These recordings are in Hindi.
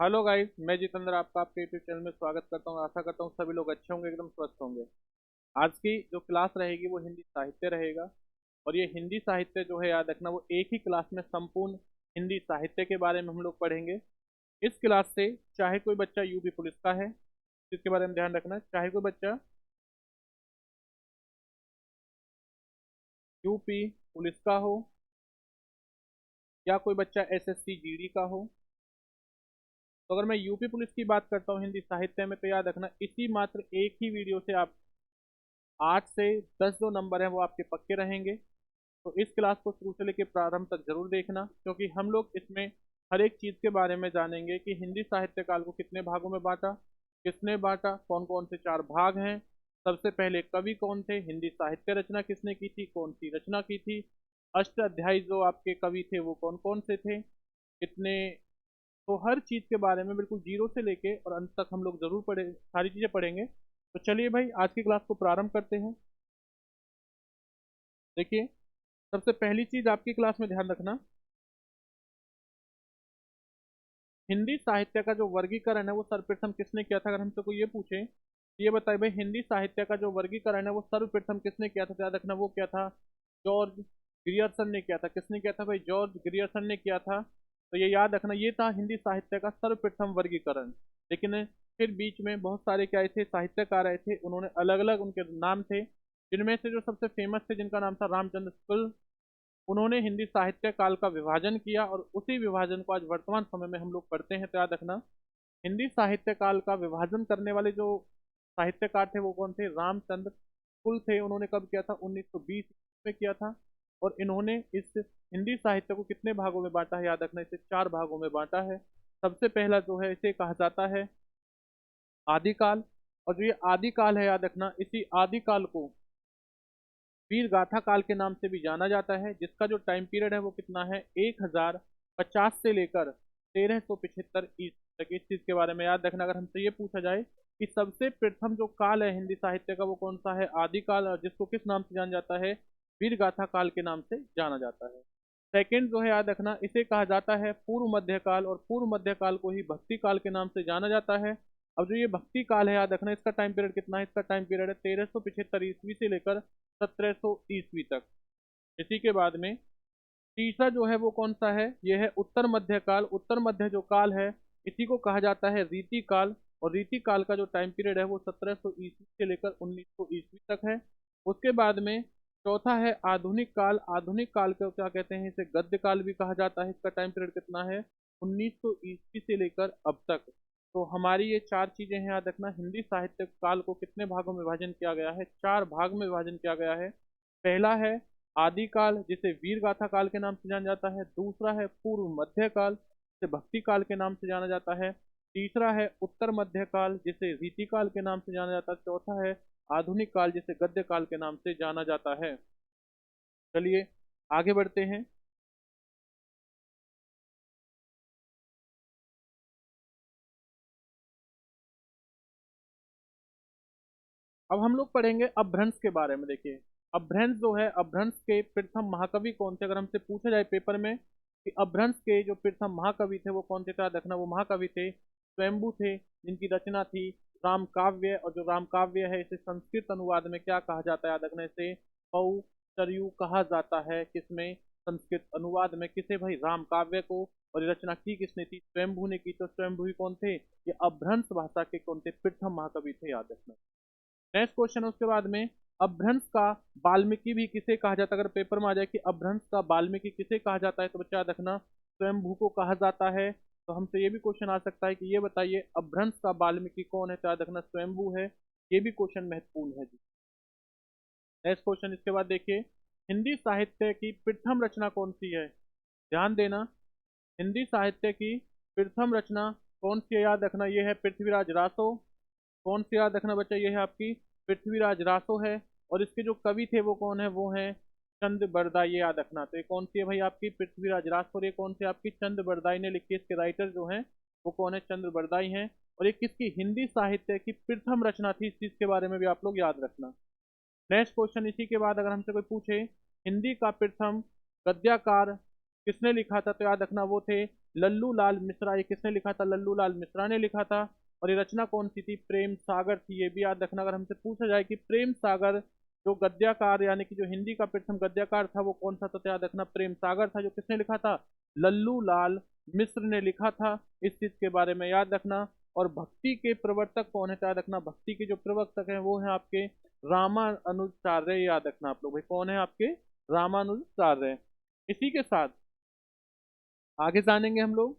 हेलो गाइस, मैं जितेंद्र आपका आपके यूट्यूब चैनल में स्वागत करता हूँ। आशा करता हूँ सभी लोग अच्छे होंगे, एकदम स्वस्थ होंगे। आज की जो क्लास रहेगी वो हिंदी साहित्य रहेगा। और ये हिंदी साहित्य जो है, याद रखना, वो एक ही क्लास में संपूर्ण हिंदी साहित्य के बारे में हम लोग पढ़ेंगे। इस क्लास से चाहे कोई बच्चा यूपी पुलिस का है, इसके बारे में ध्यान रखना। चाहे कोई बच्चा यूपी पुलिस का हो, या कोई बच्चा एसएससी जीडी का हो। तो अगर मैं यूपी पुलिस की बात करता हूँ हिंदी साहित्य में, तो याद रखना, इसी मात्र एक ही वीडियो से आप 8 से 10 जो नंबर है वो आपके पक्के रहेंगे। तो इस क्लास को शुरू से लेकर प्रारंभ तक जरूर देखना, क्योंकि हम लोग इसमें हर एक चीज के बारे में जानेंगे कि हिंदी साहित्य काल को कितने भागों में बांटा, किसने बांटा, कौन कौन से 4 भाग हैं, सबसे पहले कवि कौन थे, हिंदी साहित्य रचना किसने की थी, कौन सी रचना की थी, अष्टाध्यायी जो आपके कवि थे वो कौन कौन से थे, कितने। तो हर चीज के बारे में बिल्कुल जीरो से लेके और अंत तक हम लोग जरूर पढ़े, सारी चीजें पढ़ेंगे। तो चलिए भाई, आज की क्लास को प्रारंभ करते हैं। देखिए, सबसे पहली चीज आपकी क्लास में ध्यान रखना, हिंदी साहित्य का जो वर्गीकरण है वो सर्वप्रथम किसने किया था। अगर हमसे कोई ये पूछे, तो ये बताइए भाई, हिंदी साहित्य का जो वर्गीकरण है वो सर्वप्रथम किसने किया था, तो याद रखना वो क्या था, जॉर्ज ग्रियर्सन ने किया था। किसने किया था भाई? जॉर्ज ग्रियर्सन ने किया था। तो ये याद रखना, ये था हिंदी साहित्य का सर्वप्रथम वर्गीकरण। लेकिन फिर बीच में बहुत सारे क्या आए थे, साहित्यकार आए थे, उन्होंने अलग अलग उनके नाम थे, जिनमें से जो सबसे फेमस थे जिनका नाम था रामचंद्र शुक्ल। उन्होंने हिंदी साहित्य काल का विभाजन किया और उसी विभाजन को आज वर्तमान समय में हम लोग पढ़ते हैं। तो याद रखना, हिंदी साहित्य काल का विभाजन करने वाले जो साहित्यकार थे वो कौन थे? रामचंद्र शुक्ल थे। उन्होंने कब किया था? 1920 में किया था। और इन्होंने इस हिंदी साहित्य को कितने भागों में बांटा है? याद रखना, इसे 4 भागों में बांटा है। सबसे पहला जो है, इसे कहा जाता है आदिकाल। और जो ये आदिकाल है, याद रखना, इसी आदिकाल को वीर गाथा काल के नाम से भी जाना जाता है, जिसका जो टाइम पीरियड है वो कितना है? 1050 से लेकर 1375 ईस्वी तक। इस चीज के बारे में याद रखना। अगर हमसे ये पूछा जाए कि सबसे प्रथम जो काल है हिंदी साहित्य का वो कौन सा है? आदिकाल, और जिसको किस नाम से जाना जाता है? वीर गाथा काल के नाम से जाना जाता है। सेकंड जो है, याद रखना, इसे कहा जाता है पूर्व मध्यकाल, और पूर्व मध्यकाल को ही भक्ति काल के नाम से जाना जाता है। अब जो ये भक्ति काल है, याद रखना, इसका टाइम पीरियड कितना है? इसका टाइम पीरियड है 1375 ईस्वी से लेकर 1700 ईस्वी तक। इसी के बाद में तीसरा जो है वो कौन सा है? ये है उत्तर मध्य काल। उत्तर मध्य जो काल है, इसी को कहा जाता है रीति काल। और रीति काल का जो टाइम पीरियड है वो 1700 ईस्वी से लेकर 1900 ईस्वी तक है। उसके बाद में चौथा है आधुनिक काल। आधुनिक काल को क्या कहते हैं? इसे गद्य काल भी कहा जाता है। इसका टाइम पीरियड कितना है? 1900 ईस्वी से लेकर अब तक। तो हमारी ये 4 चीजें हैं, याद रखना। हिंदी साहित्य काल को कितने भागों में विभाजन किया गया है? 4 भाग में विभाजन किया गया है। पहला है आदिकाल, जिसे वीर गाथा काल के नाम से जाना जाता है। दूसरा है पूर्व मध्य काल, जिसे भक्ति काल के नाम से जाना जाता है। तीसरा है उत्तर मध्य काल, जिसे रीति काल के नाम से जाना जाता है। चौथा है आधुनिक काल, जिसे गद्य काल के नाम से जाना जाता है। चलिए आगे बढ़ते हैं। अब हम लोग पढ़ेंगे अपभ्रंश के बारे में। देखिए, अपभ्रंश जो है, अपभ्रंश के प्रथम महाकवि कौन थे? अगर हमसे पूछा जाए पेपर में कि अपभ्रंश के जो प्रथम महाकवि थे वो कौन थे, तो याद रखना वो महाकवि थे स्वयंभू थे, जिनकी रचना थी राम काव्य। और जो राम काव्य है, इसे संस्कृत अनुवाद में क्या कहा जाता है? याद रखना, इसे पौ सरयू कहा जाता है। किसमें? संस्कृत अनुवाद में। किसे भाई? राम काव्य को। और ये रचना की किसने थी? स्वयंभू ने की। तो स्वयंभू ही कौन थे? ये अपभ्रंश भाषा के कौन थे? प्रथम महाकवि थे, याद रखना। नेक्स्ट क्वेश्चन उसके बाद में, अपभ्रंश का वाल्मीकि भी किसे कहा जाता है? अगर पेपर में आ जाए कि अपभ्रंश का वाल्मीकि किसे कहा जाता है, तो बच्चा याद रखना स्वयंभू को कहा जाता है। तो हमसे ये भी क्वेश्चन आ सकता है कि ये बताइए अपभ्रंश का वाल्मीकि कौन है, तो याद रखना स्वयंभू है। ये भी क्वेश्चन महत्वपूर्ण है जी। नेक्स्ट क्वेश्चन इसके बाद देखिए, हिंदी साहित्य की प्रथम रचना कौन सी है? ध्यान देना, हिंदी साहित्य की प्रथम रचना कौन सी है? याद रखना, ये है पृथ्वीराज रासो। कौन सी? याद रखना बच्चा, ये है आपकी पृथ्वीराज रासो है। और इसके जो कवि थे वो कौन है? वो हैं चंद बरदाई। ये याद रखना। तो ये कौन सी है भाई? आपकी पृथ्वीराज रासो। और ये कौन सी? आपकी चंद बरदाई ने लिखी। इसके राइटर जो हैं वो कौन है? चंद्र बरदाई हैं। और ये किसकी हिंदी साहित्य की प्रथम रचना थी? इस चीज के बारे में भी आप लोग याद रखना। नेक्स्ट क्वेश्चन इसी के बाद अगर हमसे कोई पूछे, हिंदी का प्रथम गद्यकार किसने लिखा था? तो याद रखना वो थे लल्लू लाल मिश्रा। ये किसने लिखा था? लल्लू लाल मिश्रा ने लिखा था। और ये रचना कौन सी थी? प्रेम सागर थी। ये भी याद रखना। अगर हमसे पूछा जाए कि प्रेम सागर जो गद्यकार यानी कि जो हिंदी का प्रथम गद्यकार था वो कौन सा था, तो याद रखना प्रेम सागर था। जो किसने लिखा था? लल्लू लाल मिश्र ने लिखा था। इस चीज के बारे में याद रखना। और भक्ति के प्रवर्तक कौन है? तो याद रखना भक्ति के जो प्रवर्तक हैं वो हैं आपके रामानुजाचार्य। याद रखना आप लोग भाई, कौन है आपके? रामानुजाचार्य। इसी के साथ आगे जानेंगे हम लोग।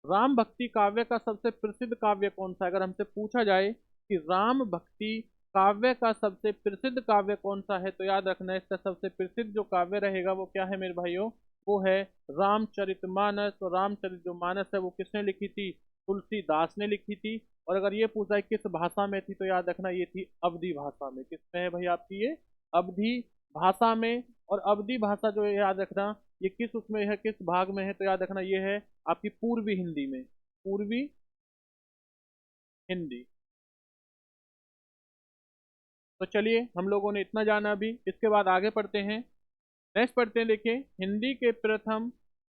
राम भक्ति काव्य का सबसे प्रसिद्ध काव्य कौन सा है? अगर हमसे पूछा जाए कि राम भक्ति काव्य का सबसे प्रसिद्ध काव्य कौन सा है, तो याद रखना इसका सबसे प्रसिद्ध जो काव्य रहेगा वो क्या है मेरे भाइयों? वो है रामचरितमानस। और रामचरित जो मानस है वो किसने लिखी थी? तुलसीदास ने लिखी थी। और अगर ये पूछा है किस भाषा में थी, तो याद रखना ये थी अवधी भाषा में। किसमें है भाई आपकी? ये अवधी भाषा में। और अवधी भाषा जो है याद रखना ये किस उसमें है, किस भाग में है, तो याद रखना ये है आपकी पूर्वी हिंदी में। पूर्वी हिंदी। तो चलिए हम लोगों ने इतना जाना अभी। इसके बाद आगे पढ़ते हैं। नेक्स्ट पढ़ते हैं, देखिए हिंदी के प्रथम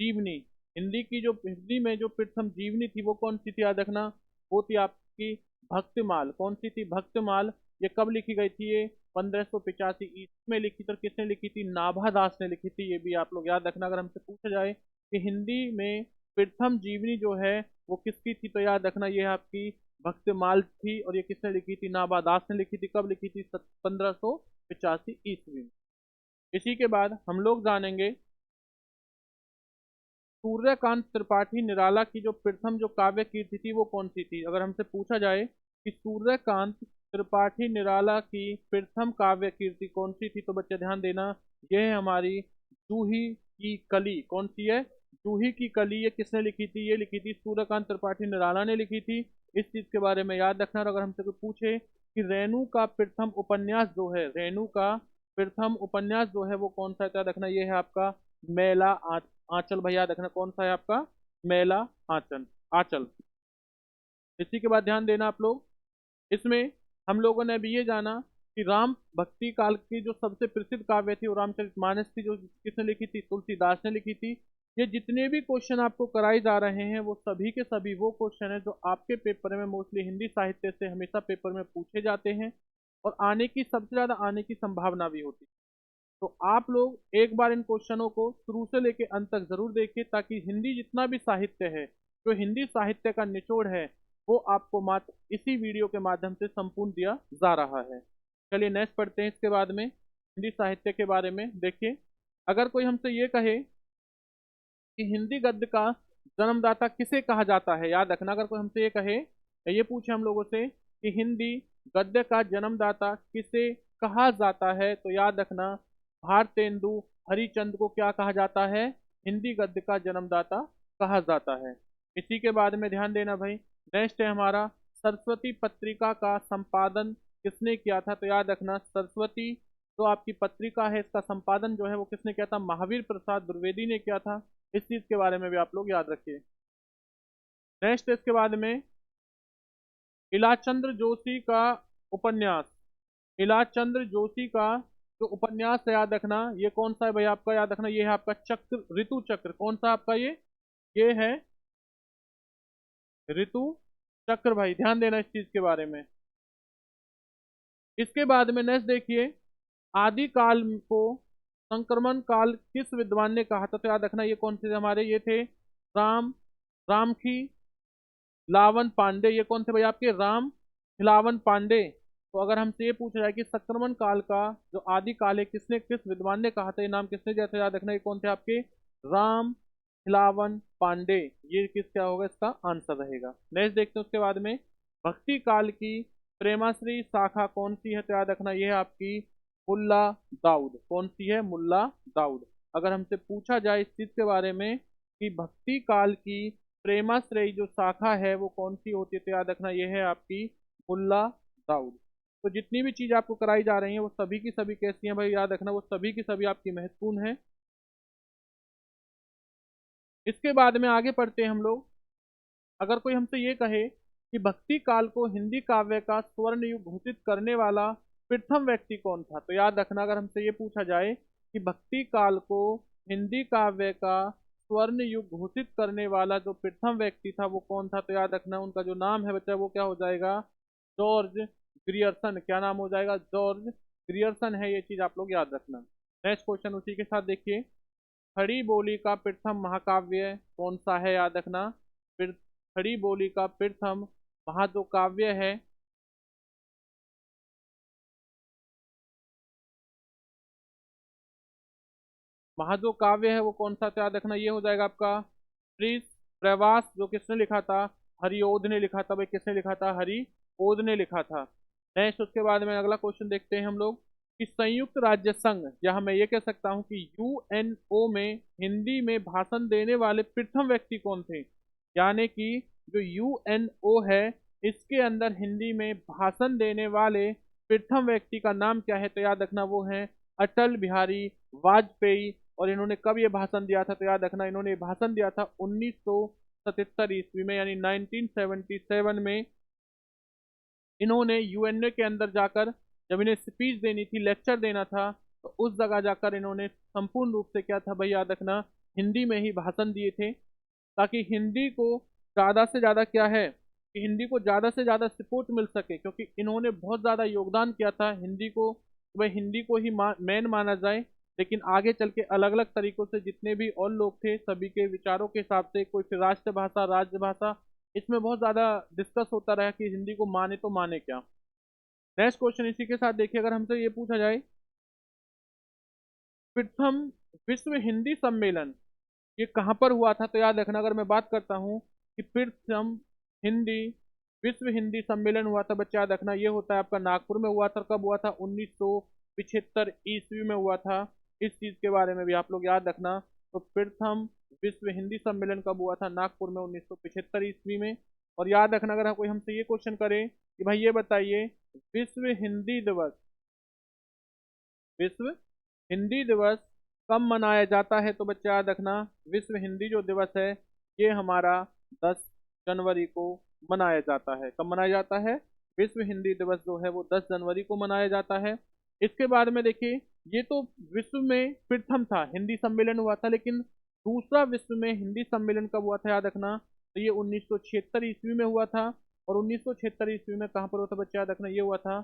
जीवनी। हिंदी की जो हिंदी में जो प्रथम जीवनी थी वो कौन सी थी? याद रखना वो थी आपकी भक्तमाल। कौन सी थी? भक्तमाल। ये कब लिखी गई थी? ये 1585 ईस्वी में लिखी थी। और किसने लिखी थी? नाभादास ने लिखी थी। ये भी आप लोग याद रखना। अगर हमसे पूछा जाए कि हिंदी में प्रथम जीवनी जो है वो किसकी थी, तो याद रखना ये आपकी भक्तमाल थी। और ये किसने लिखी थी? नाभादास ने लिखी थी। कब लिखी थी? 1585 ईस्वी में। इसी के बाद हम लोग जानेंगे सूर्यकांत त्रिपाठी निराला की जो प्रथम जो काव्य कीर्ति थी वो कौन सी थी? अगर हमसे पूछा जाए कि सूर्यकांत त्रिपाठी निराला की प्रथम काव्य कीर्ति कौन सी थी, तो बच्चे ध्यान देना यह है हमारी जूही की कली। कौन सी है? जूही की कली। ये किसने लिखी थी? ये लिखी थी सूर्यकांत त्रिपाठी निराला ने लिखी थी। इस चीज के बारे में याद रखना। और अगर हमसे कोई पूछे कि रेणु का प्रथम उपन्यास जो है, रेणु का प्रथम उपन्यास जो है वो कौन सा है, तो याद रखना ये है आपका मेला आंचल। भैया रखना कौन सा है आपका? मेला आंचल। आंचल। इसी के बाद ध्यान देना आप लोग। इसमें हम लोगों ने अभी ये जाना कि राम भक्ति काल की जो सबसे प्रसिद्ध काव्य थी वो रामचरितमानस थी। जो किसने लिखी थी? तुलसीदास ने लिखी थी। ये जितने भी क्वेश्चन आपको कराए जा रहे हैं वो सभी के सभी वो क्वेश्चन है जो आपके पेपर में मोस्टली हिंदी साहित्य से हमेशा पेपर में पूछे जाते हैं। और आने की सबसे ज्यादा आने की संभावना भी होती है। तो आप लोग एक बार इन क्वेश्चनों को शुरू से लेके अंत तक जरूर देखिए, ताकि हिंदी जितना भी साहित्य है, जो हिंदी साहित्य का निचोड़ है, वो आपको मात्र इसी वीडियो के माध्यम से संपूर्ण दिया जा रहा है। चलिए नेक्स्ट पढ़ते हैं। इसके बाद में हिंदी साहित्य के बारे में देखिए। अगर कोई हमसे ये कहे कि हिंदी गद्य का जन्मदाता किसे कहा जाता है, याद रखना अगर कोई हमसे ये कहे या ये पूछे हम लोगों से कि हिंदी गद्य का जन्मदाता किसे कहा जाता है, तो याद रखना भारतेंदु हरिचंद को क्या कहा जाता है? हिंदी गद्य का जन्मदाता कहा जाता है। इसी के बाद में ध्यान देना भाई। नेक्स्ट है हमारा सरस्वती पत्रिका का संपादन किसने किया था, तो याद रखना सरस्वती जो आपकी पत्रिका है इसका संपादन जो है वो किसने किया था? महावीर प्रसाद द्विवेदी ने किया था। इस चीज के बारे में भी आप लोग याद रखिए। नेक्स्ट इसके बाद में इलाचंद्र जोशी का उपन्यास। इलाचंद्र जोशी का जो उपन्यास है याद रखना ये कौन सा है भाई आपका? याद रखना ये है आपका चक्र, ऋतु चक्र। कौन सा आपका? ये है ऋतु चक्र। भाई ध्यान देना इस चीज के बारे में। इसके बाद में नेक्स्ट देखिए, आदि काल को संक्रमण काल किस विद्वान ने कहा था, तो याद रखना ये कौन से हमारे ये थे? राम रामखी लावन पांडे। ये कौन थे भाई आपके? राम खिलावन पांडे। तो अगर हमसे ये पूछा जाए कि संक्रमण काल का जो आदि काल है किसने किस विद्वान ने कहा था, ये नाम किसने दिया था, याद रखना ये कौन थे आपके? राम खिलावन पांडे। ये किस क्या होगा इसका आंसर रहेगा। नेक्स्ट देखते हैं उसके बाद में भक्ति काल की प्रेमाश्री शाखा कौन सी है, तो याद रखना ये है आपकी मुल्ला दाऊद। कौन सी है? मुल्ला दाऊद। अगर हमसे पूछा जाए इस चीज के बारे में कि भक्ति काल की प्रेमाश्रयी जो शाखा है वो कौन सी होती है, तो याद रखना ये है आपकी मुल्ला दाऊद। तो जितनी भी चीज आपको कराई जा रही है वो सभी की सभी कैसी हैं भाई? याद रखना वो सभी की सभी आपकी महत्वपूर्ण है। इसके बाद में आगे पढ़ते हैं हम लोग। अगर कोई हमसे ये कहे कि भक्ति काल को हिंदी काव्य का स्वर्ण युग घोषित करने वाला प्रथम व्यक्ति कौन था, तो याद रखना अगर हमसे ये पूछा जाए कि भक्ति काल को हिंदी काव्य का स्वर्ण युग घोषित करने वाला जो प्रथम व्यक्ति था वो कौन था? तो याद रखना उनका जो नाम है बच्चा वो क्या हो जाएगा? George Grierson. क्या नाम हो जाएगा? जॉर्ज ग्रियर्सन है, ये चीज आप लोग याद रखना। नेक्स्ट क्वेश्चन उसी के साथ देखिए, खड़ी बोली का प्रथम महाकाव्य कौन सा है? याद रखना, खड़ी बोली का प्रथम महा जो काव्य है महा जो काव्य है वो कौन सा? तो याद रखना ये हो जाएगा आपका प्रिस प्रवास। जो किसने लिखा था? हरिओध ने लिखा था। भाई किसने लिखा था? हरिओध ने लिखा था। नेक्स्ट उसके बाद में अगला क्वेश्चन देखते हैं हम लोग कि संयुक्त राज्य संघ, या मैं ये कह सकता हूं कि यूएनओ में हिंदी में भाषण देने वाले प्रथम व्यक्ति कौन थे? यानी कि जो यूएनओ है इसके अंदर हिंदी में भाषण देने वाले प्रथम व्यक्ति का नाम क्या है? तो याद रखना वो है अटल बिहारी वाजपेयी। और इन्होंने कब ये भाषण दिया था? तो याद रखना इन्होंने ये भाषण दिया था 1977 ईस्वी में, यानी 1977 में इन्होंने यूएनए के अंदर जाकर जब इन्हें स्पीच देनी थी, लेक्चर देना था, तो उस जगह जाकर इन्होंने संपूर्ण रूप से क्या था भाई याद रखना, हिंदी में ही भाषण दिए थे, ताकि हिंदी को ज़्यादा से ज़्यादा क्या है कि हिंदी को ज़्यादा से ज़्यादा सपोर्ट मिल सके, क्योंकि इन्होंने बहुत ज़्यादा योगदान किया था हिंदी को, कि भाई हिंदी को ही मेन माना जाए। लेकिन आगे चल के अलग अलग तरीकों से जितने भी और लोग थे सभी के विचारों के हिसाब से कोई फिर राष्ट्रभाषा राज्यभाषा, इसमें बहुत ज़्यादा डिस्कस होता रहा कि हिंदी को माने तो माने क्या। नेक्स्ट क्वेश्चन इसी के साथ देखिए, अगर हमसे ये पूछा जाए प्रथम विश्व हिंदी सम्मेलन ये कहाँ पर हुआ था? तो याद रखना अगर मैं बात करता हूँ कि प्रथम हिंदी विश्व हिंदी सम्मेलन हुआ था बच्चा, याद रखना ये होता है आपका नागपुर में हुआ था। कब हुआ था? 1975 ईस्वी में हुआ था। इस चीज के बारे में भी आप लोग याद रखना। तो प्रथम विश्व हिंदी सम्मेलन कब हुआ था? नागपुर में 1975 ईस्वी में। और याद रखना अगर कोई हमसे ये क्वेश्चन करे कि भाई ये बताइए विश्व हिंदी दिवस, विश्व हिंदी दिवस कब मनाया जाता है? तो बच्चा याद रखना विश्व हिंदी जो दिवस है ये हमारा 10 जनवरी को मनाया जाता है। कब मनाया जाता है? विश्व हिंदी दिवस जो है वो 10 जनवरी को मनाया जाता है। इसके बाद में देखिए, ये तो विश्व में प्रथम था हिंदी सम्मेलन हुआ था, लेकिन दूसरा विश्व में हिंदी सम्मेलन कब हुआ था? याद रखना तो ये 1976 ईस्वी में हुआ था। और 1976 ईस्वी में कहाँ पर हुआ था बच्चा? याद रखना ये हुआ था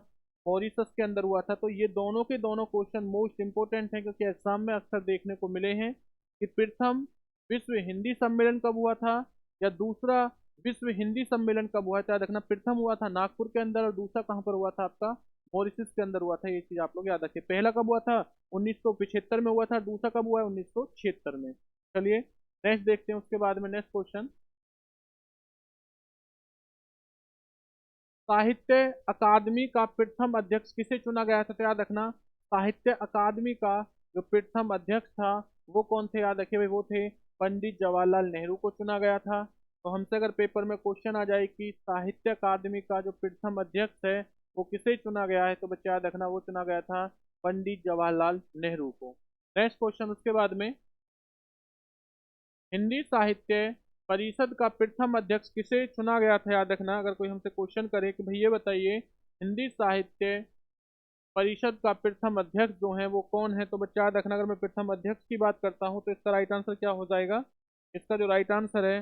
मॉरिशस के अंदर हुआ था। तो ये दोनों के दोनों क्वेश्चन मोस्ट इंपोर्टेंट हैं, क्योंकि एग्जाम में अक्सर देखने को मिले हैं कि प्रथम विश्व हिंदी सम्मेलन कब हुआ था या दूसरा विश्व हिंदी सम्मेलन कब हुआ था। याद रखना प्रथम हुआ था नागपुर के अंदर और दूसरा कहाँ पर हुआ था? आपका मॉरिशस के अंदर हुआ था। ये चीज आप लोग याद रखिए। पहला कब हुआ था? 1975 में हुआ था। दूसरा कब हुआ है? 1976 में। चलिए नेक्स्ट देखते हैं उसके बाद में नेक्स्ट क्वेश्चन, साहित्य अकादमी का प्रथम अध्यक्ष किसे चुना गया था? तो याद रखना साहित्य अकादमी का जो प्रथम अध्यक्ष था वो कौन थे? याद रखिए भाई वो थे पंडित जवाहरलाल नेहरू को चुना गया था। तो हमसे अगर पेपर में क्वेश्चन आ जाए कि साहित्य अकादमी का जो प्रथम अध्यक्ष है वो किसे चुना गया है, तो बच्चे याद रखना वो चुना गया था पंडित जवाहरलाल नेहरू को। नेक्स्ट क्वेश्चन उसके बाद में, हिंदी साहित्य परिषद का प्रथम अध्यक्ष किसे चुना गया था? याद रखना अगर कोई हमसे क्वेश्चन करे कि भाई ये बताइए हिंदी साहित्य परिषद का प्रथम अध्यक्ष जो है वो कौन है, तो बच्चा याद रखना अगर मैं प्रथम अध्यक्ष की बात करता हूँ तो इसका राइट आंसर क्या हो जाएगा? इसका जो राइट आंसर है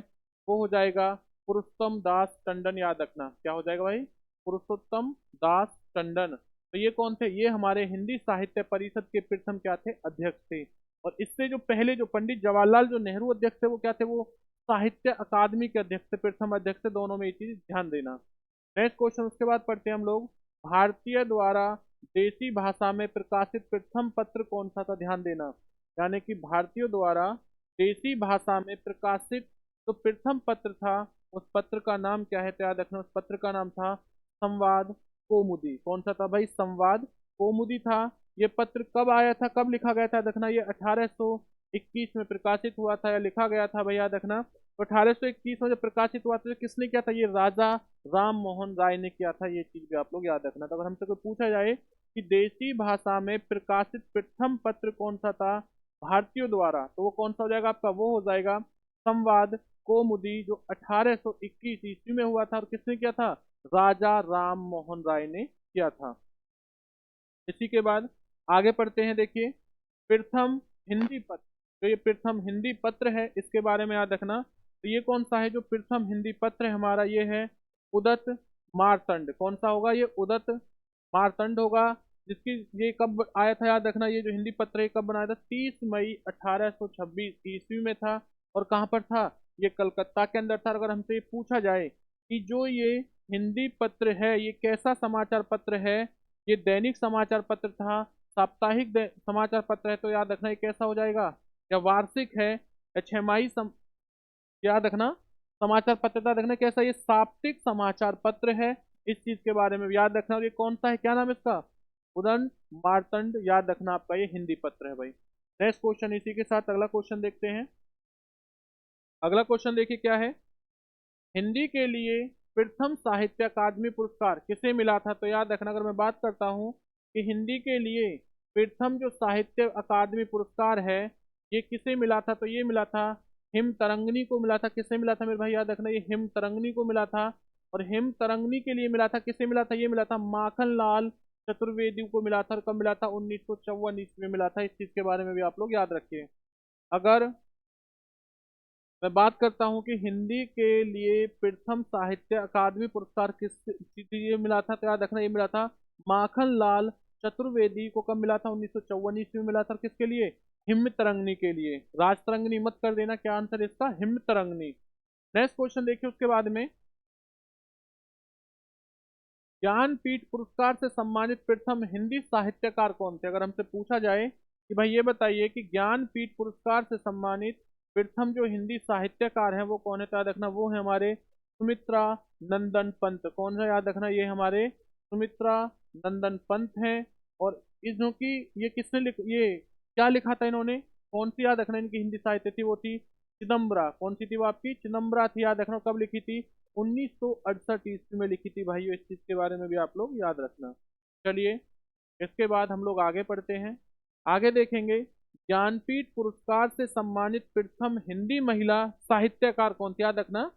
वो हो जाएगा पुरुषोत्तम दास टंडन। याद रखना क्या हो जाएगा भाई? पुरुषोत्तम दास टंडन। तो ये कौन थे? ये हमारे हिंदी साहित्य परिषद के प्रथम क्या थे? अध्यक्ष थे। और इससे जो पहले जो पंडित जवाहरलाल जो नेहरू अध्यक्ष थे वो क्या थे? वो साहित्य अकादमी के अध्यक्ष थे, प्रथम अध्यक्ष थे। दोनों में ये चीज ध्यान देना। नेक्स्ट क्वेश्चन उसके बाद पढ़ते हैं हम लोग, भारतीय द्वारा देसी भाषा में प्रकाशित प्रथम पत्र कौन सा था? ध्यान देना, यानी कि भारतीयों द्वारा देसी भाषा में प्रकाशित जो प्रथम पत्र था उस पत्र का नाम क्या है? तो याद रखना उस पत्र का नाम था संवाद कौमुदी। कौन सा था भाई? संवाद कौमुदी था। ये पत्र कब आया था, कब लिखा गया था? याद रखना ये 1821 में प्रकाशित हुआ था या लिखा गया था भाई। याद रखना तो 1821 में जब प्रकाशित हुआ था, किसने किया था? ये राजा राम मोहन राय ने किया था। ये चीज भी आप लोग याद रखना। तो अगर हमसे कोई पूछा जाए कि देसी भाषा में प्रकाशित प्रथम पत्र कौन सा था भारतीयों द्वारा, तो वो कौन सा हो जाएगा आपका? वो हो जाएगा संवाद कौमुदी, जो 1821 ईस्वी में हुआ था। और किसने किया था? राजा राम मोहन राय ने किया था। इसी के बाद आगे पढ़ते हैं। देखिए प्रथम हिंदी पत्र, जो ये प्रथम हिंदी पत्र है इसके बारे में याद रखना। तो ये कौन सा है जो प्रथम हिंदी पत्र है हमारा, ये है उदत मार्तंड। कौन सा होगा, ये उदत मार्तंड होगा। जिसकी ये कब आया था याद रखना, ये जो हिंदी पत्र है कब बनाया था, 30 मई 1826 ईस्वी में था। और कहाँ पर था, ये कलकत्ता के अंदर था। अगर हमसे ये पूछा जाए कि जो ये हिंदी पत्र है ये कैसा समाचार पत्र है, ये दैनिक समाचार पत्र था, साप्ताहिक समाचार पत्र है, तो याद रखना ये कैसा हो जाएगा, या वार्षिक है या छमाही याद रखना समाचार पत्र याद रखना कैसा, ये साप्ताहिक समाचार पत्र है। इस चीज के बारे में भी याद रखना। और ये कौन सा है, क्या नाम है इसका, उदंत मार्तंड, याद रखना आपका ये हिंदी पत्र है भाई। नेक्स्ट क्वेश्चन इसी के साथ अगला क्वेश्चन देखते हैं। अगला क्वेश्चन देखिए क्या है, हिंदी के लिए प्रथम साहित्य अकादमी पुरस्कार किसे मिला था। तो याद रखना अगर मैं बात करता हूँ कि हिंदी के लिए प्रथम जो साहित्य अकादमी पुरस्कार है ये किसे मिला था, तो ये मिला था हिम तरंगनी को मिला था। किसे मिला था मेरे भाई, याद रखना ये हिम तरंगनी को मिला था। और हिम तरंगनी के लिए मिला था, किसे मिला था, ये मिला था माखन लाल चतुर्वेदी को मिला था। और कब मिला था, 1954 ईस्वी में मिला था। इस चीज के बारे में भी आप लोग याद रखिए। अगर मैं बात करता हूँ कि हिंदी के लिए प्रथम साहित्य अकादमी पुरस्कार किस लिए मिला था, तो याद रखना ये मिला था माखन लाल चतुर्वेदी को। कब मिला था, 1954 ईस्वी में मिला था। किसके लिए, हिम तरंगनी के लिए। राज तरंगनी मत कर देना, क्या आंसर है इसका, हिम तरंगनी। नेक्स्ट क्वेश्चन देखिए उसके बाद में, ज्ञानपीठ पुरस्कार से सम्मानित प्रथम हिंदी साहित्यकार कौन थे। अगर हमसे पूछा जाए कि भाई ये बताइए कि ज्ञानपीठ पुरस्कार से सम्मानित प्रथम जो हिंदी साहित्यकार हैं वो कौन है, तो याद रखना वो है हमारे सुमित्रा नंदन पंत। कौन सा, याद रखना ये हमारे सुमित्रा नंदन पंत हैं। और इनकी ये किसने ये क्या लिखा था इन्होंने, कौन सी, याद रखना इनकी हिंदी साहित्य थी, वो थी चिदम्बरा। कौन सी थी वो आपकी, चिदम्बरा थी। याद रखना कब लिखी थी, 1968 ईस्वी में लिखी थी भाइयों। इस चीज के बारे में भी आप लोग याद रखना। चलिए इसके बाद हम लोग आगे पढ़ते हैं। आगे देखेंगे ज्ञानपीठ पुरस्कार से सम्मानित प्रथम हिंदी महिला साहित्यकार कौन थी। याद रखना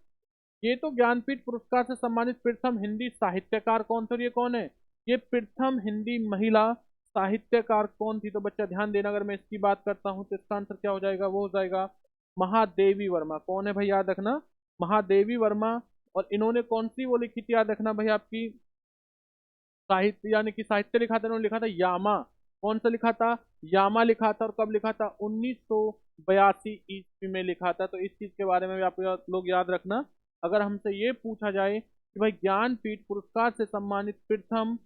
ये तो ज्ञानपीठ पुरस्कार से सम्मानित प्रथम हिंदी साहित्यकार कौन थे, और ये कौन है, ये प्रथम हिंदी महिला साहित्यकार कौन थी। तो बच्चा ध्यान देना, अगर मैं इसकी बात करता हूँ तो इसका आंसर क्या हो जाएगा, वो हो जाएगा महादेवी वर्मा। कौन है भाई, याद रखना महादेवी वर्मा। और इन्होंने कौन सी वो लिखी थी, याद रखना भाई आपकी साहित्य, यानी कि साहित्य लिखा था, इन्होंने लिखा था यामा। कौन सा लिखा था, यामा लिखा था। और कब लिखा था, 1982 ईस्वी में लिखा था। तो इस चीज के बारे में भी आप लोग याद रखना। अगर हमसे ये पूछा जाए कि भाई ज्ञानपीठ पुरस्कार से सम्मानित प्रथम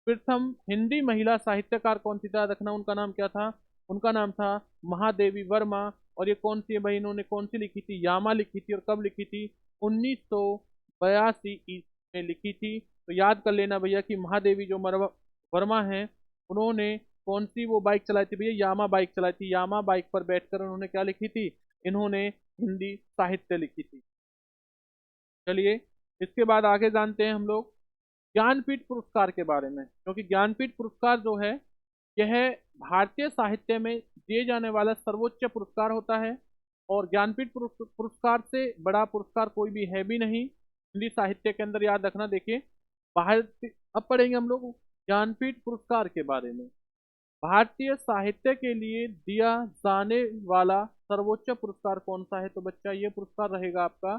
प्रथम हिंदी महिला साहित्यकार कौन सी, याद रखना उनका नाम क्या था, उनका नाम था महादेवी वर्मा। और ये कौन सी है भाई, इन्होंने कौन सी लिखी थी, यामा लिखी थी। और कब लिखी थी, 1982 ईस्वी में लिखी थी। तो याद कर लेना भैया कि महादेवी जो वर्मा है उन्होंने कौन सी वो बाइक चलाई थी भैया, यामा बाइक चलाई थी। यामा बाइक पर बैठकर उन्होंने क्या लिखी थी, इन्होंने हिंदी साहित्य लिखी थी। चलिए इसके बाद आगे जानते हैं हम लोग ज्ञानपीठ पुरस्कार के बारे में। क्योंकि ज्ञानपीठ पुरस्कार जो है यह भारतीय साहित्य में दिए जाने वाला सर्वोच्च पुरस्कार होता है। और ज्ञानपीठ पुरस्कार से बड़ा पुरस्कार कोई भी है भी नहीं हिंदी साहित्य के अंदर, याद रखना। देखिए भारत, अब पढ़ेंगे हम लोग ज्ञानपीठ पुरस्कार के बारे में। भारतीय साहित्य के लिए दिया जाने वाला सर्वोच्च पुरस्कार कौन सा है, तो बच्चा ये पुरस्कार रहेगा आपका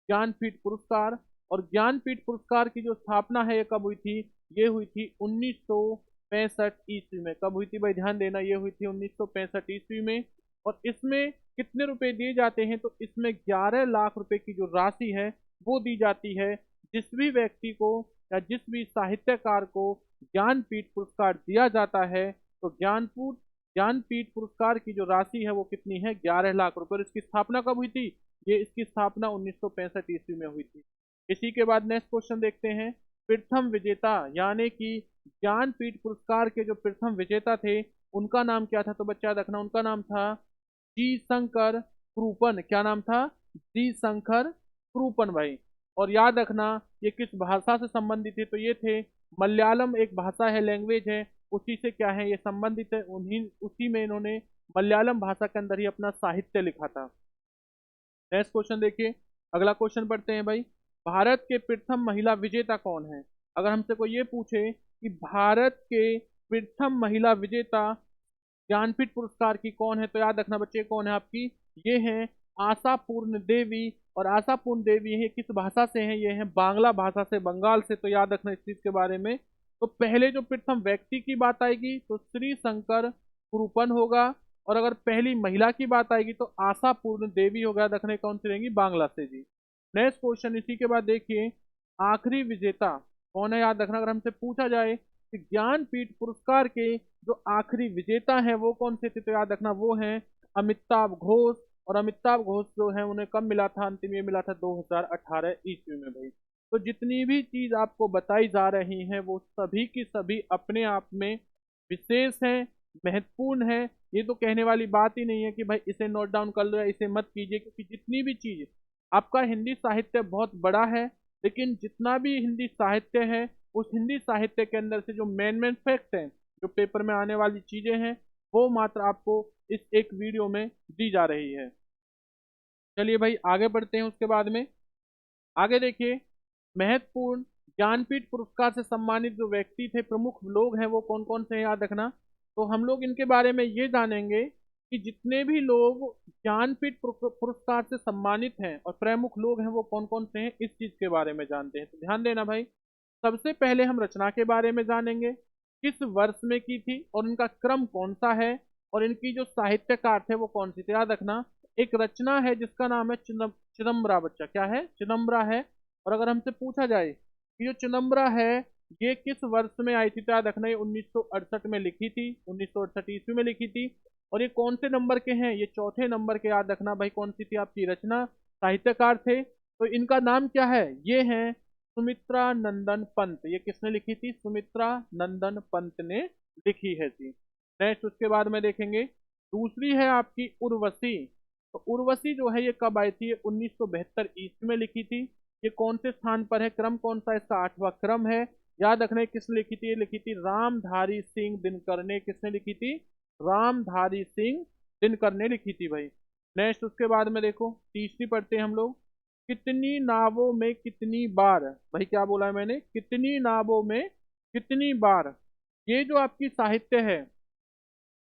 ज्ञानपीठ पुरस्कार। और ज्ञानपीठ पुरस्कार की जो स्थापना है ये कब हुई थी, ये हुई थी 1965 ईस्वी में। कब हुई थी भाई, ध्यान देना, ये हुई थी 1965 ईस्वी में। और इसमें कितने रुपए दिए जाते हैं, तो इसमें 11 लाख रुपए की जो राशि है वो दी जाती है जिस भी व्यक्ति को या जिस भी साहित्यकार को ज्ञानपीठ पुरस्कार दिया जाता है। तो ज्ञानपीठ पुरस्कार की जो राशि है वो कितनी है, 11 लाख रुपए। और इसकी स्थापना कब हुई थी, ये इसकी स्थापना 1965 ईस्वी में हुई थी। इसी के बाद नेक्स्ट क्वेश्चन देखते हैं, प्रथम विजेता यानी कि ज्ञानपीठ पुरस्कार के जो प्रथम विजेता थे उनका नाम क्या था, तो बच्चा रखना उनका नाम था जी शंकर क्रूपन। क्या नाम था, जी शंकर क्रूपन भाई। और याद रखना ये किस भाषा से संबंधित है, तो ये थे मलयालम, एक भाषा है, लैंग्वेज है, उसी से क्या है ये संबंधित है। उन्हीं उसी में इन्होंने मलयालम भाषा के अंदर ही अपना साहित्य लिखा था। नेक्स्ट क्वेश्चन देखिए, अगला क्वेश्चन पढ़ते हैं भाई, भारत के प्रथम महिला विजेता कौन है। अगर हमसे कोई ये पूछे कि भारत के प्रथम महिला विजेता ज्ञानपीठ पुरस्कार की कौन है, तो याद रखना बच्चे कौन है आपकी, ये हैं आशापूर्ण देवी। और आशापूर्ण देवी है किस भाषा से हैं, ये हैं बांग्ला भाषा से, बंगाल से। तो याद रखना इस चीज के बारे में। तो पहले जो प्रथम व्यक्ति की बात आएगी तो श्री शंकर कुरुपन होगा, और अगर पहली महिला की बात आएगी तो आशापूर्ण देवी होगा। याद रखना कौन सी रहेंगी, बांग्ला से जी। नेक्स्ट क्वेश्चन इसी के बाद देखिए, आखिरी विजेता कौन है। याद रखना अगर हमसे पूछा जाए कि ज्ञानपीठ पुरस्कार के जो आखिरी विजेता हैं वो कौन से थे, तो याद रखना वो हैं अमिताभ घोष। और अमिताभ घोष जो है उन्हें कब मिला था, अंतिम ये मिला था 2018 ईस्वी में भाई। तो जितनी भी चीज आपको बताई जा रही हैं वो सभी की सभी अपने आप में विशेष हैं, महत्वपूर्ण है। ये तो कहने वाली बात ही नहीं है कि भाई इसे नोट डाउन कर लो या इसे मत कीजिए, क्योंकि जितनी भी चीज, आपका हिंदी साहित्य बहुत बड़ा है, लेकिन जितना भी हिंदी साहित्य है उस हिंदी साहित्य के अंदर से जो मेन मेन फैक्ट हैं, जो पेपर में आने वाली चीजें हैं, वो मात्र आपको इस एक वीडियो में दी जा रही है। चलिए भाई आगे बढ़ते हैं। उसके बाद में आगे देखिए, महत्वपूर्ण ज्ञानपीठ पुरस्कार से सम्मानित जो व्यक्ति थे, प्रमुख लोग हैं, वो कौन कौन से हैं याद रखना। तो हम लोग इनके बारे में ये जानेंगे कि जितने भी लोग ज्ञानपीठ पुरस्कार से सम्मानित हैं और प्रमुख लोग हैं वो कौन कौन से हैं, इस चीज के बारे में जानते हैं। तो ध्यान देना भाई, सबसे पहले हम रचना के बारे में जानेंगे, किस वर्ष में की थी और इनका क्रम कौन सा है, और इनकी जो साहित्यकार थे वो कौन सी थे। याद रखना एक रचना है जिसका नाम है चिदम्बरा। बच्चा क्या है, चिदम्बरा है। और अगर हमसे पूछा जाए कि जो चिदम्बरा है ये किस वर्ष में आई थी, तो याद रखना ये 1968 में लिखी थी, 1968 ईस्वी में लिखी थी। और ये कौन से नंबर के हैं, ये चौथे नंबर के। याद रखना भाई कौन सी थी आपकी रचना, साहित्यकार थे तो इनका नाम क्या है, ये हैं सुमित्रा नंदन पंत। ये किसने लिखी थी, सुमित्रा नंदन पंत ने लिखी है जी। नेक्स्ट उसके बाद में देखेंगे, दूसरी है आपकी उर्वशी। तो उर्वशी जो है ये कब आई थी, 1972 ईस्वी में लिखी थी। ये कौन से स्थान पर है, क्रम कौन सा, इसका 8वां क्रम है। याद रखना किसने लिखी थी, ये लिखी थी रामधारी सिंह दिनकर ने। किसने लिखी थी, रामधारी सिंह दिनकर ने लिखी थी भाई। नेक्स्ट उसके बाद में देखो, तीसरी पढ़ते हैं हम लोग, कितनी नावों में कितनी बार। भाई क्या बोला है मैंने, कितनी नावों में कितनी बार। ये जो आपकी साहित्य है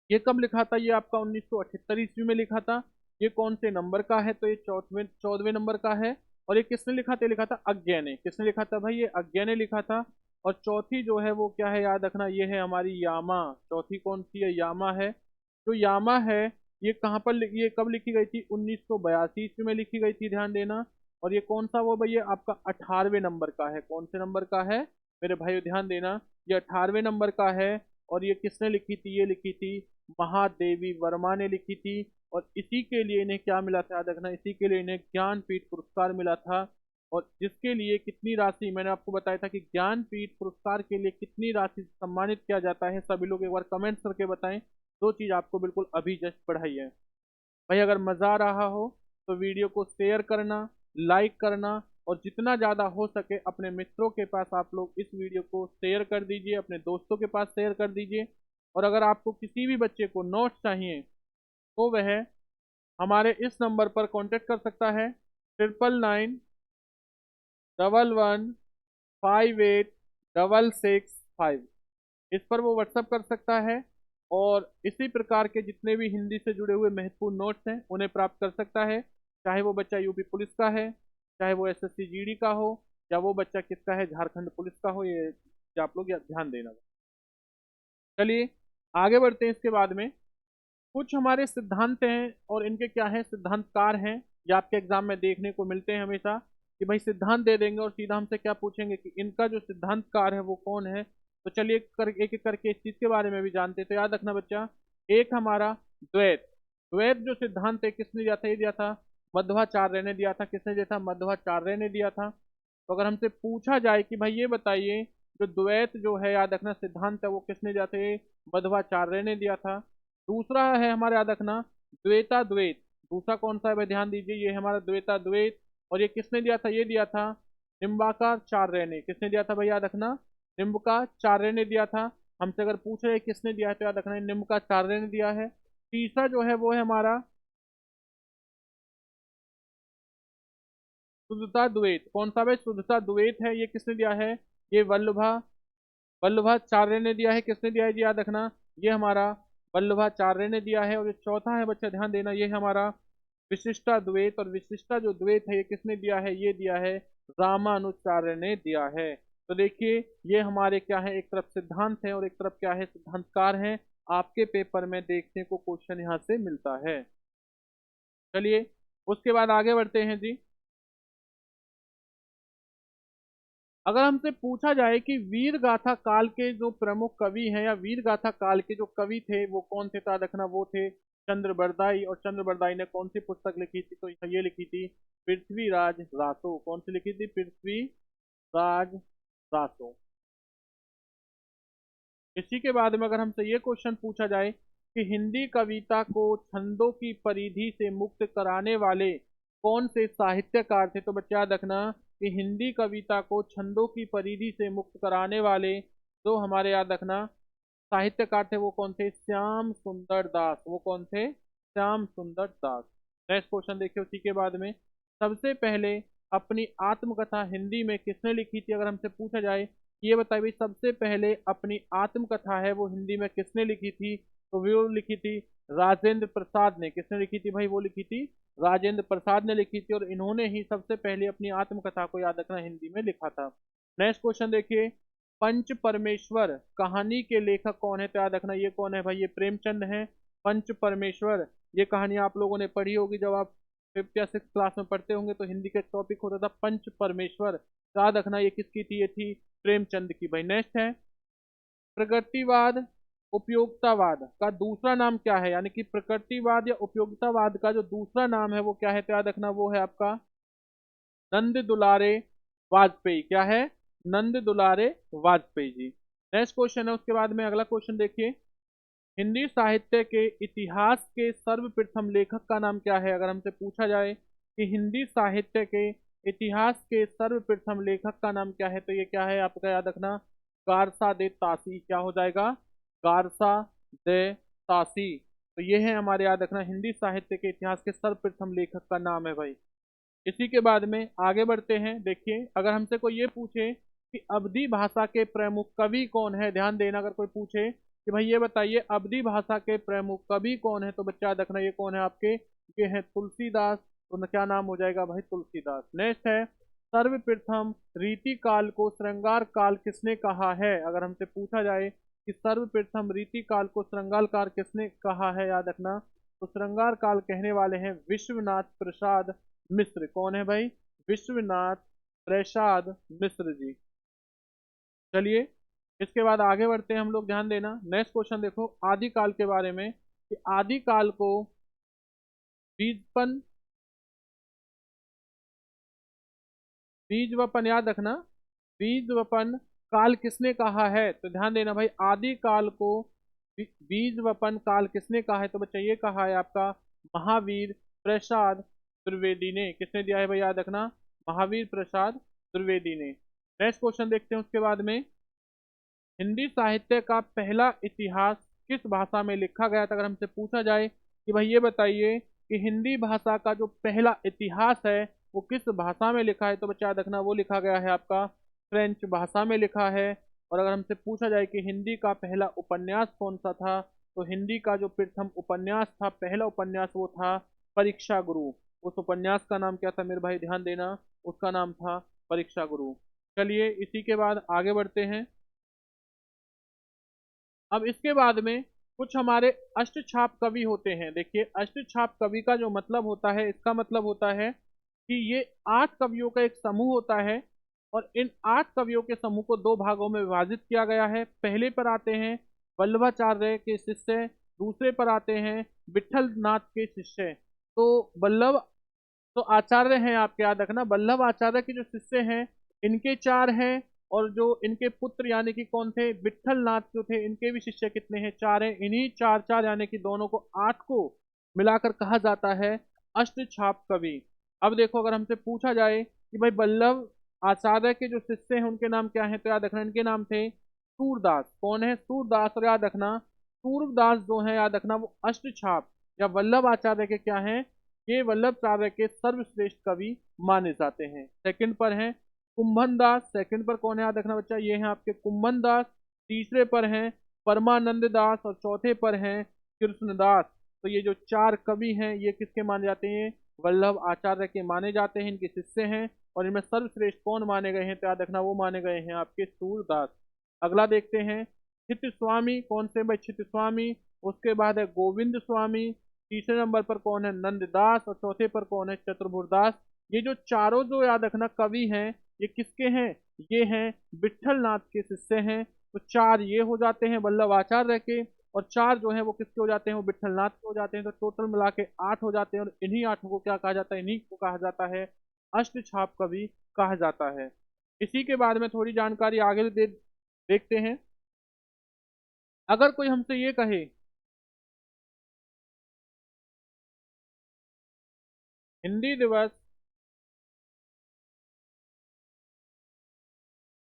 ये कब लिखा था, ये आपका 1978 ईस्वी में लिखा था। ये कौन से नंबर का है, तो ये 14वें नंबर का है। और ये किसने लिखा था, लिखा था अज्ञे ने। किसने लिखा था भाई, ये अज्ञे ने लिखा था। और चौथी जो है वो क्या है, याद रखना ये है हमारी यामा। चौथी कौन सी है, यामा है। जो यामा है ये कहाँ पर ये कब लिखी गई थी, 1982 ईस्वी में लिखी गई थी, ध्यान देना। और ये कौन सा वो भाई, ये आपका 18वें नंबर का है। कौन से नंबर का है मेरे भाई, ध्यान देना, ये 18वें नंबर का है। और ये किसने लिखी थी, ये लिखी थी महादेवी वर्मा ने लिखी थी। और इसी के लिए इन्हें क्या मिला था, याद रखना, इसी के लिए इन्हें ज्ञानपीठ पुरस्कार मिला था। और जिसके लिए कितनी राशि, मैंने आपको बताया था कि ज्ञानपीठ पुरस्कार के लिए कितनी राशि सम्मानित किया जाता है, सभी लोग एक बार कमेंट करके बताएं। दो चीज आपको बिल्कुल अभी जस्ट पढ़ाई है भाई। अगर मजा आ रहा हो तो वीडियो को शेयर करना, लाइक करना, और जितना ज़्यादा हो सके अपने मित्रों के पास आप लोग इस वीडियो को शेयर कर दीजिए, अपने दोस्तों के पास शेयर कर दीजिए। और अगर आपको किसी भी बच्चे को नोट्स चाहिए तो वह हमारे इस नंबर पर कांटेक्ट कर सकता है, 9911115866। इस पर वो व्हाट्सअप कर सकता है और इसी प्रकार के जितने भी हिंदी से जुड़े हुए महत्वपूर्ण नोट्स हैं उन्हें प्राप्त कर सकता है। चाहे वो बच्चा यूपी पुलिस का है, चाहे वो एसएससी जीडी का हो, या वो बच्चा किसका है, झारखंड पुलिस का हो। ये आप लोग ध्यान देना। चलिए आगे बढ़ते हैं। इसके बाद में कुछ हमारे सिद्धांत हैं और इनके क्या है, सिद्धांतकार हैं। ये आपके एग्जाम में देखने को मिलते हैं हमेशा कि भाई सिद्धांत दे देंगे और सीधा हमसे क्या पूछेंगे कि इनका जो सिद्धांतकार है वो कौन है। तो चलिए एक एक करके इस चीज के बारे में भी जानते हैं। तो याद रखना बच्चा, एक हमारा द्वैत। द्वैत जो सिद्धांत है किसने दिया था, ये दिया था मध्वाचार्य ने दिया था। किसने दिया था, मध्वाचार्य ने दिया था। तो अगर हमसे पूछा जाए कि भाई ये बताइए जो द्वैत जो है याद रखना सिद्धांत है वो किसने दिया था, ये मध्वाचार्य ने दिया था। दूसरा है हमारे याद रखना द्वैता द्वैत। दूसरा कौन सा है भाई, ध्यान दीजिए, ये हमारा द्वैता द्वैत। और ये किसने दिया था, ये दिया था निम्बार्काचार्य ने। किसने दिया था भाई, याद रखना निम्बार्काचार्य ने दिया था। हमसे अगर पूछ रहे किसने दिया है तो याद रखना निम्बार्काचार्य ने दिया है। तीसरा जो है वो है हमारा शुद्धता द्वैत। कौन सा भाई, शुद्धता द्वैत है, ये किसने दिया है, ये वल्लभाचार्य ने दिया है। किसने दिया है जी, याद रखना ये हमारा वल्लभाचार्य ने दिया है। और ये चौथा है बच्चा, ध्यान देना, ये है हमारा विशिष्टाद्वैत। और विशिष्टा जो द्वैत है ये किसने दिया है? ये दिया है रामानुजाचार्य ने दिया है। तो देखिए ये हमारे क्या है, एक तरफ सिद्धांत है और एक तरफ क्या है, सिद्धांतकार हैं। आपके पेपर में देखने को क्वेश्चन यहाँ से मिलता है। चलिए उसके बाद आगे बढ़ते हैं जी। अगर हमसे पूछा जाए कि वीर गाथा काल के जो प्रमुख कवि हैं या वीर गाथा काल के जो कवि थे वो कौन थे, तो याद रखना वो थे चंद्रबरदाई। और चंद्रबरदाई ने कौन सी पुस्तक लिखी थी? तो ये लिखी थी पृथ्वीराज रासो। कौन सी लिखी थी? पृथ्वीराज रासो। इसी के बाद में अगर हमसे ये क्वेश्चन पूछा जाए कि हिंदी कविता को छंदों की परिधि से मुक्त कराने वाले कौन से साहित्यकार थे, तो बच्चे याद रखना कि हिंदी कविता को छंदों की परिधि से मुक्त कराने वाले जो हमारे, याद रखना, साहित्यकार थे वो कौन थे? श्याम सुंदर दास। वो कौन थे? श्याम सुंदर दास। नेक्स्ट क्वेश्चन देखिए उसी के बाद में, सबसे पहले अपनी आत्मकथा हिंदी में किसने लिखी थी? अगर हमसे पूछा जाए ये बताइए भाई, सबसे पहले अपनी आत्मकथा है वो हिंदी में किसने लिखी थी? तो वो लिखी थी राजेंद्र प्रसाद ने। किसने लिखी थी भाई? वो लिखी थी राजेंद्र प्रसाद ने लिखी थी। और इन्होंने ही सबसे पहले अपनी आत्मकथा को, याद रखना, हिंदी में लिखा था। नेक्स्ट क्वेश्चन देखिए, पंच परमेश्वर कहानी के लेखक कौन है? तो याद रखना ये कौन है भाई? ये प्रेमचंद है। पंच परमेश्वर, ये कहानी आप लोगों ने पढ़ी होगी जब आप 5th या 6th क्लास में पढ़ते होंगे, तो हिंदी का एक टॉपिक होता था पंच परमेश्वर। याद रखना ये किसकी थी? ये थी प्रेमचंद की भाई। नेक्स्ट है प्रगतिवाद उपयोगितावाद का दूसरा नाम क्या है? यानी कि प्रकृतिवाद या उपयोगितावाद का जो दूसरा नाम है वो क्या है? तो याद रखना वो है आपका नंद दुलारे वाजपेयी। क्या है? नंद दुलारे वाजपेयी जी। नेक्स्ट क्वेश्चन है उसके बाद में, अगला क्वेश्चन देखिए, हिंदी साहित्य के इतिहास के सर्वप्रथम लेखक का नाम क्या है? अगर हमसे पूछा जाए कि हिंदी साहित्य के इतिहास के सर्वप्रथम लेखक का नाम क्या है, तो ये क्या है आपका? याद रखना गारसा दे तासी। क्या हो जाएगा? गारसा दे तासी। तो ये है हमारे, याद रखना, हिंदी साहित्य के इतिहास के सर्वप्रथम लेखक का नाम है भाई। इसी के बाद में आगे बढ़ते हैं। देखिए अगर हमसे कोई ये पूछे कि अवधी भाषा के प्रमुख कवि कौन है, ध्यान देना, अगर कोई पूछे कि भाई ये बताइए अवधी भाषा के प्रमुख कवि कौन है, तो बच्चा याद रखना ये कौन है आपके? ये है तुलसीदास। तो क्या नाम हो जाएगा भाई? तुलसीदास। नेक्स्ट है सर्वप्रथम रीति काल को श्रृंगार काल किसने कहा है? अगर हमसे पूछा जाए कि सर्वप्रथम रीति काल को श्रृंगार काल किसने कहा है, याद रखना तो श्रृंगार काल कहने वाले हैं विश्वनाथ प्रसाद मिश्र। कौन है भाई? विश्वनाथ प्रसाद मिश्र जी। चलिए इसके बाद आगे बढ़ते हैं हम लोग, ध्यान देना। नेक्स्ट क्वेश्चन देखो आदिकाल के बारे में, कि आदिकाल को बीजपन बीज वपन, याद रखना, बीज वपन काल किसने कहा है? तो ध्यान देना भाई, आदि काल को बीज वपन काल किसने कहा है? तो बच्चा ये कहा है आपका महावीर प्रसाद द्विवेदी ने। किसने दिया है भाई? याद रखना महावीर प्रसाद द्विवेदी ने। नेक्स्ट क्वेश्चन देखते हैं उसके बाद में, हिंदी साहित्य का पहला इतिहास किस भाषा में लिखा गया था? अगर हमसे पूछा जाए कि भाई ये बताइए कि हिंदी भाषा का जो पहला इतिहास है वो किस भाषा में लिखा है, तो बच्चा याद रखना वो लिखा गया है आपका फ्रेंच भाषा में लिखा है। और अगर हमसे पूछा जाए कि हिंदी का पहला उपन्यास कौन सा था, तो हिंदी का जो प्रथम उपन्यास था, पहला उपन्यास, वो था परीक्षा गुरु। उस उपन्यास का नाम क्या था मेरे भाई? ध्यान देना, उसका नाम था परीक्षा गुरु। चलिए इसी के बाद आगे बढ़ते हैं। अब इसके बाद में कुछ हमारे अष्टछाप कवि होते हैं। देखिए अष्टछाप कवि का जो मतलब होता है, इसका मतलब होता है कि ये 8 कवियों का एक समूह होता है। और इन 8 कवियों के समूह को 2 भागों में विभाजित किया गया है। पहले पर आते हैं वल्लभाचार्य के शिष्य, दूसरे पर आते हैं विठल नाथ के शिष्य। तो वल्लभ तो आचार्य हैं आपके, याद रखना वल्लभ आचार्य के जो शिष्य हैं इनके 4 हैं। और जो इनके पुत्र यानी कि कौन थे, विठल नाथ जो थे, इनके भी शिष्य कितने हैं? 4 हैं। इन्हीं 4 यानी कि दोनों को 8 को मिलाकर कहा जाता है अष्टछाप कवि। अब देखो अगर हमसे पूछा जाए कि भाई वल्लभ आचार्य के जो शिष्य हैं उनके नाम क्या हैं, तो याद रखना इनके नाम थे सूरदास। कौन है? सूरदास। और याद रखना सूरदास जो है, याद रखना वो अष्टछाप या वल्लभ आचार्य के क्या हैं, ये वल्लभाचार्य के सर्वश्रेष्ठ कवि माने जाते हैं। सेकंड पर हैं कुंभन दास। सेकंड पर कौन है? याद रखना बच्चा, ये हैं आपके कुंभन दास। तीसरे पर हैं परमानंद दास। और चौथे पर हैं कृष्णदास। तो ये जो चार कवि हैं ये किसके माने जाते हैं? वल्लभ आचार्य के माने जाते हैं, इनके शिष्य हैं। और इनमें सर्वश्रेष्ठ कौन माने गए हैं तो याद रखना वो माने गए हैं आपके सूरदास। अगला देखते हैं चित्त स्वामी, कौन से भाई? चित्त स्वामी। उसके बाद है गोविंद स्वामी। तीसरे नंबर पर कौन है? नंददास। और चौथे पर कौन है? चतुर्भुजदास। ये जो चारों जो याद रखना कवि हैं ये किसके हैं? ये हैं विठल नाथ के शिष्य हैं। तो चार ये हो जाते हैं वल्लभ आचार्य के, और चार जो है वो किसके हो जाते हैं? वो विठल नाथ के हो जाते हैं। तो टोटल मिला के 8 हो जाते हैं, और इन्हीं 8 को क्या कहा जाता है? इन्हीं को कहा जाता है अष्टछाप कवि कहा जाता है। इसी के बाद में थोड़ी जानकारी आगे देखते हैं। अगर कोई हमसे ये कहे हिंदी दिवस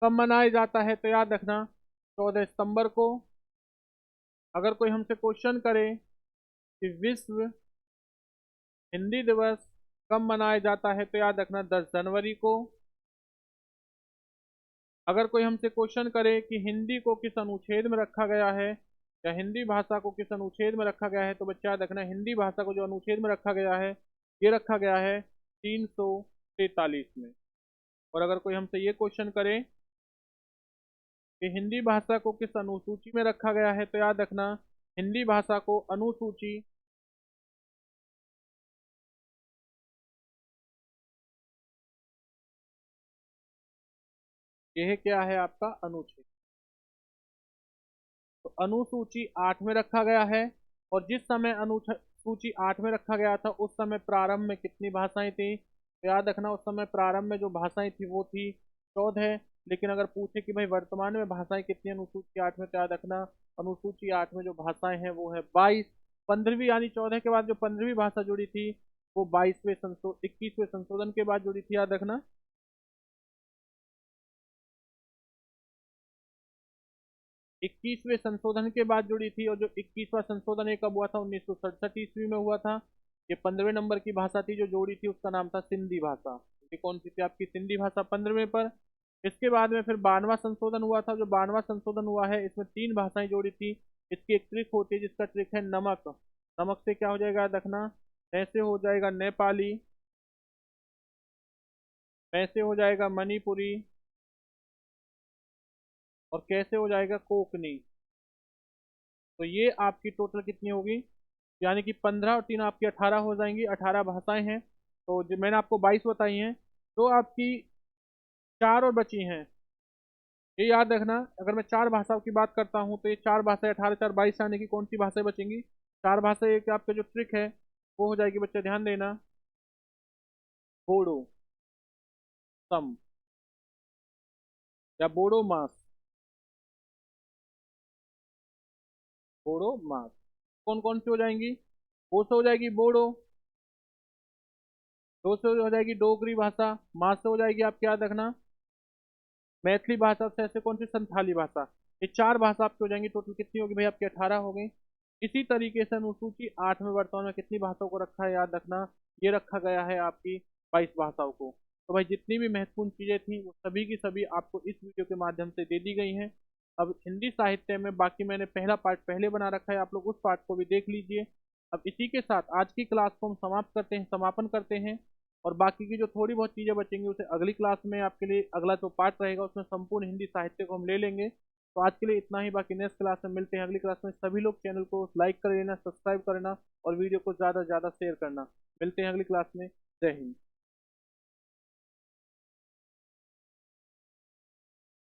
कब मनाया जाता है तो याद रखना 14 सितंबर को। अगर कोई हमसे क्वेश्चन करे कि विश्व हिंदी दिवस कब मनाया जाता है तो याद रखना 10 जनवरी को। अगर कोई हमसे क्वेश्चन करे कि हिंदी को किस अनुच्छेद में रखा गया है, या हिंदी भाषा को किस अनुच्छेद में रखा गया है, तो बच्चा याद रखना हिंदी भाषा को जो अनुच्छेद में रखा गया है ये रखा गया है 343 में। और अगर कोई हमसे ये क्वेश्चन करे कि हिंदी भाषा को किस अनुसूची में रखा गया है तो याद रखना हिंदी भाषा को अनुसूची, यह क्या है आपका अनुच्छेद, तो अनुसूची 8 में रखा गया है। और जिस समय अनुसूची 8 में रखा गया था उस समय प्रारंभ में कितनी भाषाएं थी तो याद रखना उस समय प्रारंभ में जो भाषाएं थी वो थी 14। लेकिन अगर पूछे कि भाई वर्तमान में भाषाएं कितनी अनुसूची 8 में, तो याद रखना अनुसूची 8 में जो भाषाएं हैं वो है 22। 15वीं यानी 14 के बाद जो 15वीं भाषा जुड़ी थी वो 21वें संशोधन के बाद जुड़ी थी, याद रखना। 21वें संशोधन के बाद जुड़ी थी, और जो 21वां संशोधन ये कब हुआ था? 1967 ईस्वी में हुआ था। ये 15वें नंबर की भाषा थी जो जोड़ी थी, उसका नाम था सिंधी भाषा। ये कौन सी थी आपकी? सिंधी भाषा 15वें पर। इसके बाद में फिर 92वां संशोधन हुआ था। जो 92वां संशोधन हुआ है इसमें 3 भाषाएं जोड़ी थी। इसकी एक ट्रिक होती है जिसका ट्रिक है नमक। नमक से क्या हो जाएगा याद रखना, ऐसे हो जाएगा नेपाली, ऐसे हो जाएगा मणिपुरी, और कैसे हो जाएगा कोकनी। तो ये आपकी टोटल कितनी होगी? यानी कि 15 और 3 आपकी 18 हो जाएंगी। 18 भाषाएं हैं। तो जो मैंने आपको 22 बताई हैं, तो आपकी 4 और बची हैं। ये याद रखना अगर मैं 4 भाषाओं की बात करता हूँ तो ये 4 भाषाएं 18 4 22 आने की कौन सी भाषाएं बचेंगी? 4 भाषाएं। एक आपका जो ट्रिक है वो हो जाएगी बच्चे, ध्यान देना, बोडो, सम, या बोडो मास। बोडो मास कौन कौन सी हो जाएंगी? वो से हो जाएगी बोडो, दो से हो जाएगी डोगरी भाषा, मास से हो जाएगी आपके याद रखना मैथिली भाषा, से ऐसे कौन सी? संथाली भाषा। ये 4 भाषा आपकी हो जाएंगी। टोटल कितनी होगी भाई आपकी? 18 हो गई। इसी तरीके से अनुसूची 8 में वर्तमान में कितनी भाषाओं को रखा है याद रखना, ये रखा गया है आपकी 22 भाषाओं को। तो भाई जितनी भी महत्वपूर्ण चीजें थी वो सभी की सभी आपको इस वीडियो के माध्यम से दे दी गई हैं। अब हिंदी साहित्य में बाकी मैंने पहला पार्ट पहले बना रखा है, आप लोग उस पार्ट को भी देख लीजिए। अब इसी के साथ आज की क्लास को हम समाप्त करते हैं, समापन करते हैं। और बाकी की जो थोड़ी बहुत चीज़ें बचेंगी उसे अगली क्लास में आपके लिए अगला जो पार्ट रहेगा उसमें संपूर्ण हिंदी साहित्य को हम ले लेंगे। तो आज के लिए इतना ही, बाकी नेक्स्ट क्लास में मिलते हैं। अगली क्लास में सभी लोग चैनल को लाइक कर लेना, सब्सक्राइब करना, और वीडियो को ज़्यादा से ज़्यादा शेयर करना। मिलते हैं अगली क्लास में। जय हिंद।